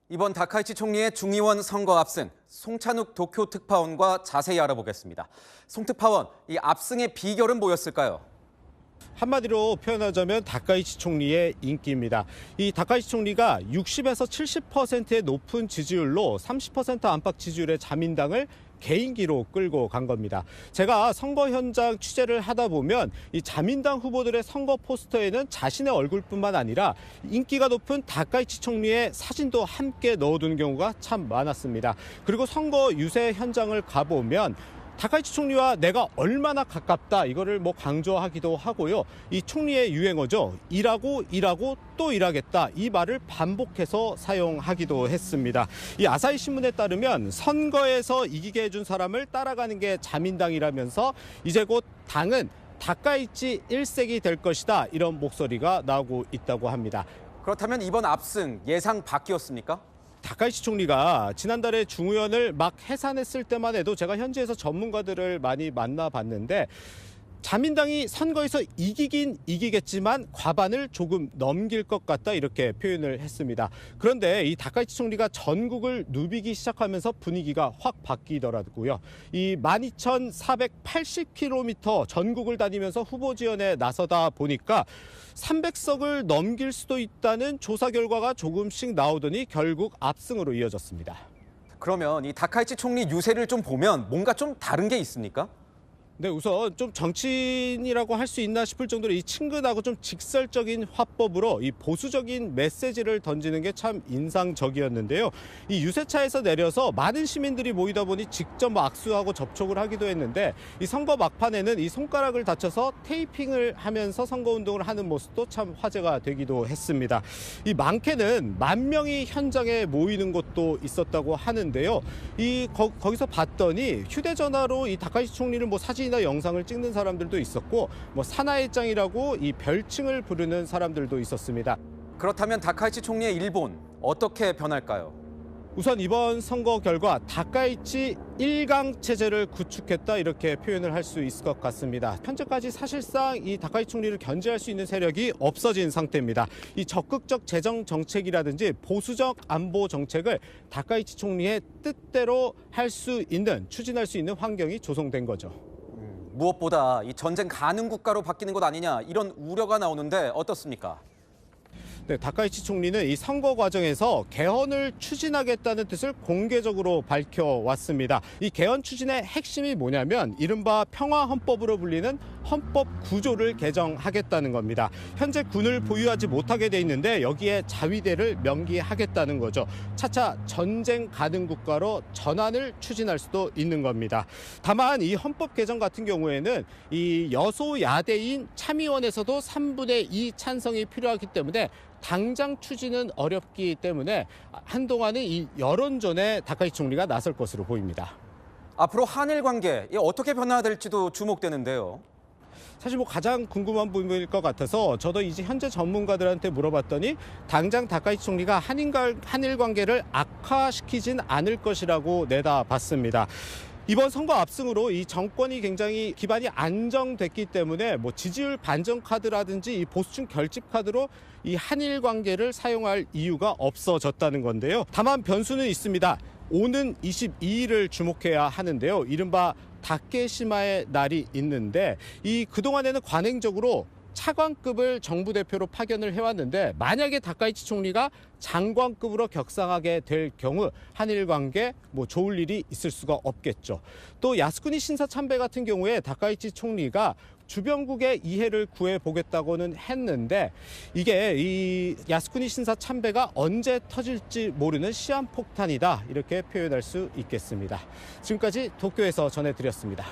이번 다카이치 총리의 중의원 선거 압승, 송찬욱 도쿄 특파원과 자세히 알아보겠습니다. 송 특파원, 이 압승의 비결은 뭐였을까요? 한마디로 표현하자면 다카이치 총리의 인기입니다. 이 다카이치 총리가 60에서 70%의 높은 지지율로 30% 안팎 지지율의 자민당을 개인기로 끌고 간 겁니다. 제가 선거 현장 취재를 하다 보면 이 자민당 후보들의 선거 포스터에는 자신의 얼굴뿐만 아니라 인기가 높은 다카이치 총리의 사진도 함께 넣어두는 경우가 참 많았습니다. 그리고 선거 유세 현장을 가보면 다카이치 총리와 내가 얼마나 가깝다 이거를 강조하기도 하고요. 이 총리의 유행어죠. 일하고 또 일하겠다 이 말을 반복해서 사용하기도 했습니다. 이 아사히 신문에 따르면 선거에서 이기게 해준 사람을 따라가는 게 자민당이라면서 이제 곧 당은 다카이치 1색이 될 것이다 이런 목소리가 나오고 있다고 합니다. 그렇다면 이번 압승 예상 밖이었습니까? 다카이치 총리가 지난달에 중의원을 막 해산했을 때만 해도 제가 현지에서 전문가들을 많이 만나봤는데 자민당이 선거에서 이기긴 이기겠지만 과반을 조금 넘길 것 같다 이렇게 표현을 했습니다. 그런데 이 다카이치 총리가 전국을 누비기 시작하면서 분위기가 확 바뀌더라고요. 이 12,480km 전국을 다니면서 후보 지원에 나서다 보니까 300석을 넘길 수도 있다는 조사 결과가 조금씩 나오더니 결국 압승으로 이어졌습니다. 그러면 이 다카이치 총리 유세를 좀 보면 뭔가 좀 다른 게 있습니까? 네, 우선 좀 정치인이라고 할 수 있나 싶을 정도로 이 친근하고 좀 직설적인 화법으로 이 보수적인 메시지를 던지는 게 참 인상적이었는데요. 이 유세차에서 내려서 많은 시민들이 모이다 보니 직접 악수하고 접촉을 하기도 했는데 이 선거 막판에는 이 손가락을 다쳐서 테이핑을 하면서 선거운동을 하는 모습도 참 화제가 되기도 했습니다. 이 많게는 10,000명이 현장에 모이는 곳도 있었다고 하는데요. 거기서 봤더니 휴대전화로 이 다카이치 총리를 사진이나 영상을 찍는 사람들도 있었고 사나이짱이라고 이 별칭을 부르는 사람들도 있었습니다. 그렇다면 다카이치 총리의 일본 어떻게 변할까요? 우선 이번 선거 결과 다카이치 1강 체제를 구축했다 이렇게 표현을 할 수 있을 것 같습니다. 현재까지 사실상 이 다카이치 총리를 견제할 수 있는 세력이 없어진 상태입니다. 이 적극적 재정 정책이라든지 보수적 안보 정책을 다카이치 총리의 뜻대로 추진할 수 있는 환경이 조성된 거죠. 무엇보다 이 전쟁 가능 국가로 바뀌는 것 아니냐 이런 우려가 나오는데 어떻습니까? 네, 다카이치 총리는 이 선거 과정에서 개헌을 추진하겠다는 뜻을 공개적으로 밝혀왔습니다. 이 개헌 추진의 핵심이 뭐냐면 이른바 평화헌법으로 불리는 헌법 구조를 개정하겠다는 겁니다. 현재 군을 보유하지 못하게 돼 있는데 여기에 자위대를 명기하겠다는 거죠. 차차 전쟁 가능 국가로 전환을 추진할 수도 있는 겁니다. 다만 이 헌법 개정 같은 경우에는 이 여소야대인 참의원에서도 3분의 2 찬성이 필요하기 때문에 당장 추진은 어렵기 때문에 한동안은 이 여론전에 다카이치 총리가 나설 것으로 보입니다. 앞으로 한일 관계 어떻게 변화될지도 주목되는데요. 사실 가장 궁금한 부분일 것 같아서 저도 이제 현재 전문가들한테 물어봤더니 당장 다카이치 총리가 한일 관계를 악화시키진 않을 것이라고 내다봤습니다. 이번 선거 압승으로 이 정권이 굉장히 기반이 안정됐기 때문에 지지율 반전 카드라든지 이 보수층 결집 카드로 이 한일 관계를 사용할 이유가 없어졌다는 건데요. 다만 변수는 있습니다. 오는 22일을 주목해야 하는데요. 이른바 다케시마의 날이 있는데 그동안에는 관행적으로 차관급을 정부 대표로 파견을 해왔는데 만약에 다카이치 총리가 장관급으로 격상하게 될 경우 한일 관계 좋을 일이 있을 수가 없겠죠. 또 야스쿠니 신사 참배 같은 경우에 다카이치 총리가 주변국의 이해를 구해보겠다고는 했는데 이게 이 야스쿠니 신사 참배가 언제 터질지 모르는 시한폭탄이다 이렇게 표현할 수 있겠습니다. 지금까지 도쿄에서 전해드렸습니다.